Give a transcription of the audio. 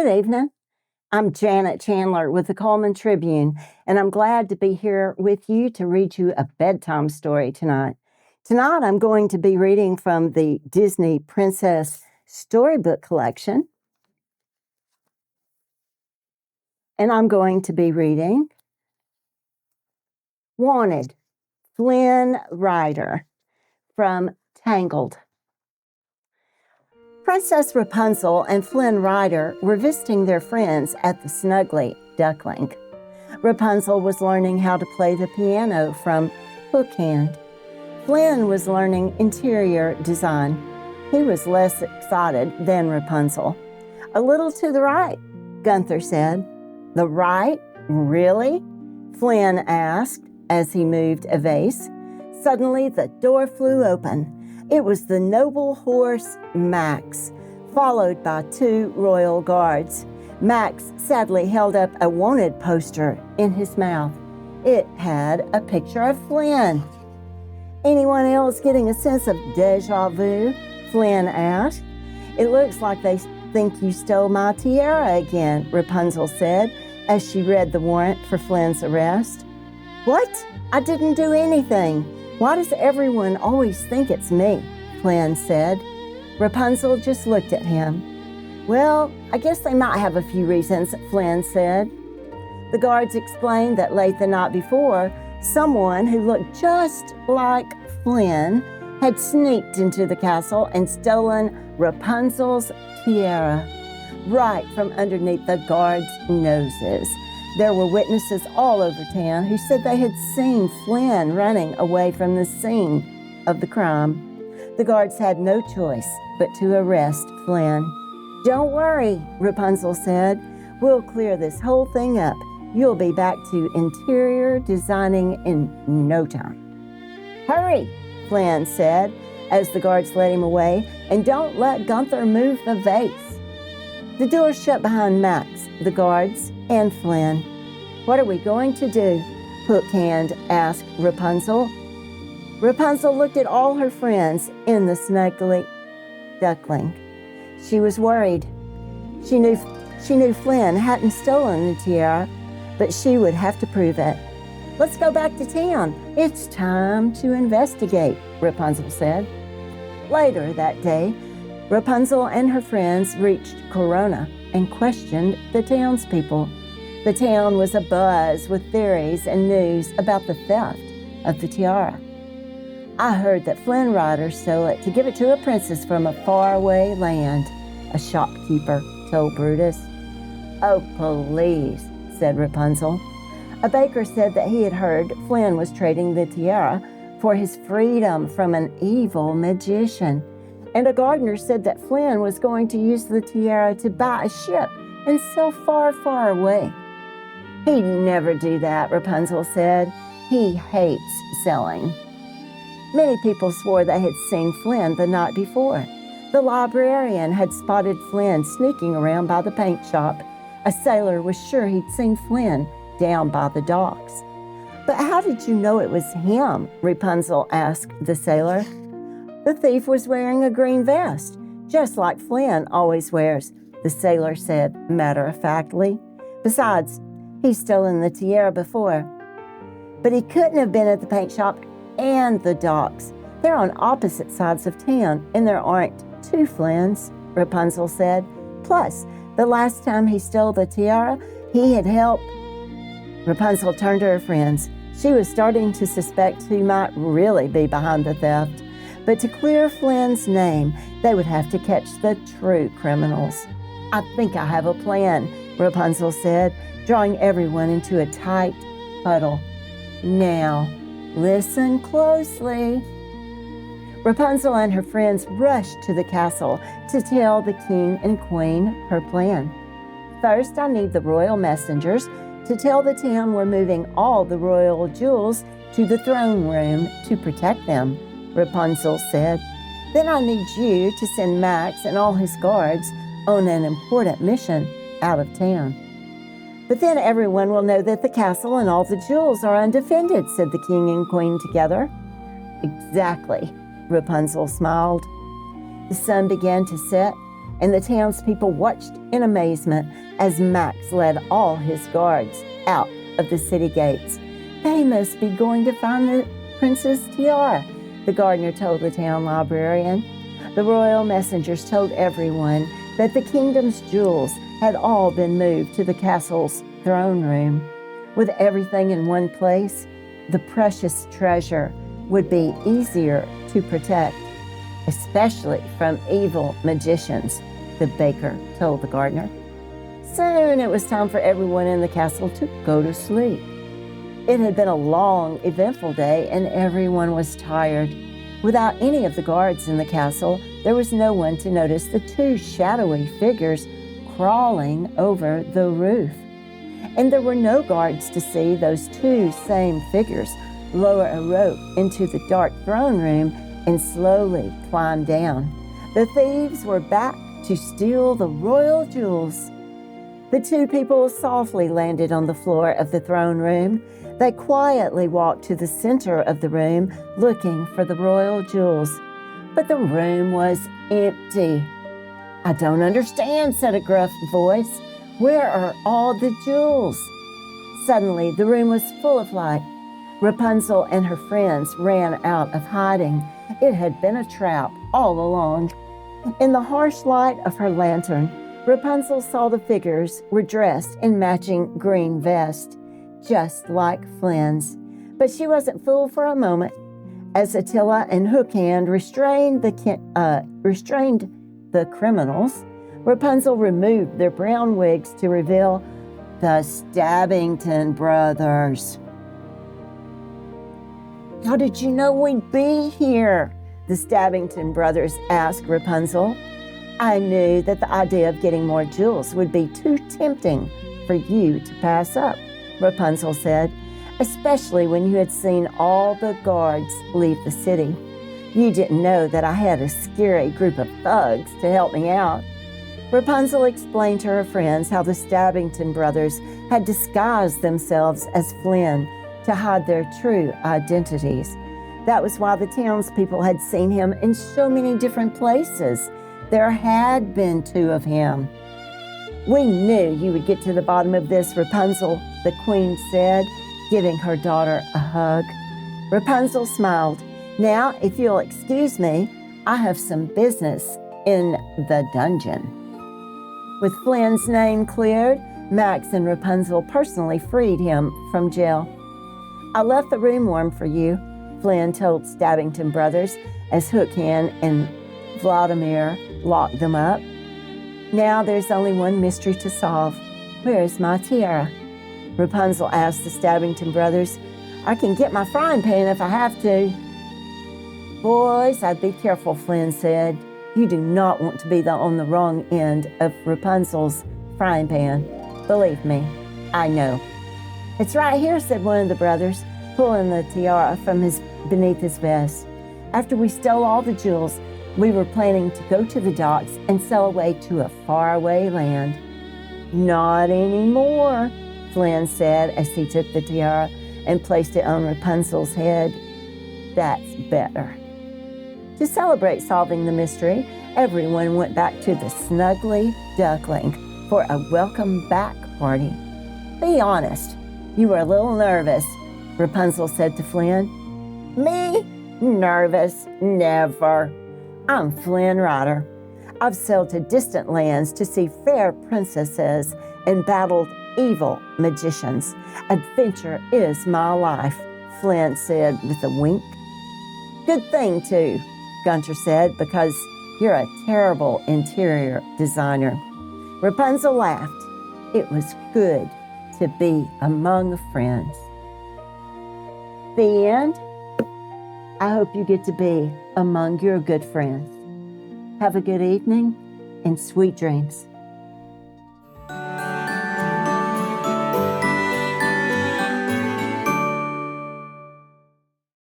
Good evening. I'm Janet Chandler with the Cullman Tribune, and I'm glad to be here with you to read you a bedtime story tonight. Tonight, I'm going to be reading from the Disney Princess Storybook Collection, and I'm going to be reading Wanted, Flynn Ryder from Tangled. Princess Rapunzel and Flynn Ryder were visiting their friends at the Snuggly Duckling. Rapunzel was learning how to play the piano from Hookhand. Flynn was learning interior design. He was less excited than Rapunzel. A little to the right, Gunther said. The right? Really? Flynn asked as he moved a vase. Suddenly, the door flew open. It was the noble horse Max, followed by 2 royal guards. Max sadly held up a wanted poster in his mouth. It had a picture of Flynn. Anyone else getting a sense of déjà vu? Flynn asked. It looks like they think you stole my tiara again, Rapunzel said as she read the warrant for Flynn's arrest. What? I didn't do anything. Why does everyone always think it's me? Flynn said. Rapunzel just looked at him. Well, I guess they might have a few reasons, Flynn said. The guards explained that late the night before, someone who looked just like Flynn had sneaked into the castle and stolen Rapunzel's tiara right from underneath the guards' noses. There were witnesses all over town who said they had seen Flynn running away from the scene of the crime. The guards had no choice but to arrest Flynn. Don't worry, Rapunzel said. We'll clear this whole thing up. You'll be back to interior designing in no time. Hurry, Flynn said as the guards led him away, and don't let Gunther move the vase. The door shut behind Max, the guards, and Flynn. What are we going to do? Hookhand asked Rapunzel. Rapunzel looked at all her friends in the Snuggly Duckling. She was worried. She knew Flynn hadn't stolen the tiara, but she would have to prove it. Let's go back to town. It's time to investigate, Rapunzel said. Later that day, Rapunzel and her friends reached Corona and questioned the townspeople. The town was abuzz with theories and news about the theft of the tiara. I heard that Flynn Ryder stole it to give it to a princess from a faraway land, a shopkeeper told Brutus. Oh, please, said Rapunzel. A baker said that he had heard Flynn was trading the tiara for his freedom from an evil magician. And a gardener said that Flynn was going to use the tiara to buy a ship and sail far, far away. He'd never do that, Rapunzel said. He hates selling. Many people swore they had seen Flynn the night before. The librarian had spotted Flynn sneaking around by the paint shop. A sailor was sure he'd seen Flynn down by the docks. But how did you know it was him? Rapunzel asked the sailor. The thief was wearing a green vest, just like Flynn always wears, the sailor said matter-of-factly. Besides, he's stolen the tiara before. But he couldn't have been at the paint shop and the docks. They're on opposite sides of town, and there aren't 2 Flynns, Rapunzel said. Plus, the last time he stole the tiara, he had helped. Rapunzel turned to her friends. She was starting to suspect who might really be behind the theft. But to clear Flynn's name, they would have to catch the true criminals. I think I have a plan, Rapunzel said, drawing everyone into a tight huddle. Now, listen closely. Rapunzel and her friends rushed to the castle to tell the king and queen her plan. First, I need the royal messengers to tell the town we're moving all the royal jewels to the throne room to protect them, Rapunzel said. Then I need you to send Max and all his guards on an important mission out of town. But then everyone will know that the castle and all the jewels are undefended, said the king and queen together. Exactly, Rapunzel smiled. The sun began to set, and the townspeople watched in amazement as Max led all his guards out of the city gates. "They must be going to find the princess tiara," the gardener told the town librarian. The royal messengers told everyone that the kingdom's jewels had all been moved to the castle's throne room. With everything in one place, the precious treasure would be easier to protect, especially from evil magicians, the baker told the gardener. Soon it was time for everyone in the castle to go to sleep. It had been a long, eventful day, and everyone was tired. Without any of the guards in the castle, there was no one to notice the two shadowy figures crawling over the roof. And there were no guards to see those two same figures lower a rope into the dark throne room and slowly climb down. The thieves were back to steal the royal jewels. The two people softly landed on the floor of the throne room. They quietly walked to the center of the room, looking for the royal jewels. But the room was empty. "I don't understand," said a gruff voice. "Where are all the jewels?" Suddenly, the room was full of light. Rapunzel and her friends ran out of hiding. It had been a trap all along. In the harsh light of her lantern, Rapunzel saw the figures were dressed in matching green vests, just like Flynn's. But she wasn't fooled for a moment. As Attila and Hook Hand restrained the criminals, Rapunzel removed their brown wigs to reveal the Stabbington brothers. "How did you know we'd be here?" the Stabbington brothers asked Rapunzel. "I knew that the idea of getting more jewels would be too tempting for you to pass up," Rapunzel said, "especially when you had seen all the guards leave the city. You didn't know that I had a scary group of thugs to help me out." Rapunzel explained to her friends how the Stabbington brothers had disguised themselves as Flynn to hide their true identities. That was why the townspeople had seen him in so many different places. There had been two of him. "We knew you would get to the bottom of this, Rapunzel," the queen said, giving her daughter a hug. Rapunzel smiled. "Now, if you'll excuse me, I have some business in the dungeon." With Flynn's name cleared, Max and Rapunzel personally freed him from jail. "I left the room warm for you," Flynn told Stabbington brothers as Hook Hand and Vladimir locked them up. "Now there's only one mystery to solve. Where's my tiara?" Rapunzel asked the Stabbington brothers. "I can get my frying pan if I have to." "Boys, I'd be careful," Flynn said. "You do not want to be on the wrong end of Rapunzel's frying pan. Believe me, I know." "It's right here," said one of the brothers, pulling the tiara from beneath his vest. "After we stole all the jewels, we were planning to go to the docks and sail away to a faraway land." "Not anymore," Flynn said as he took the tiara and placed it on Rapunzel's head. "That's better." To celebrate solving the mystery, everyone went back to the Snuggly Duckling for a welcome back party. "Be honest, you were a little nervous," Rapunzel said to Flynn. "Me? Nervous? Never. I'm Flynn Ryder. I've sailed to distant lands to see fair princesses and battled evil magicians. Adventure is my life," Flynn said with a wink. "Good thing, too," Gunter said, "because you're a terrible interior designer." Rapunzel laughed. It was good to be among friends. The end. I hope you get to be among your good friends. Have a good evening and sweet dreams.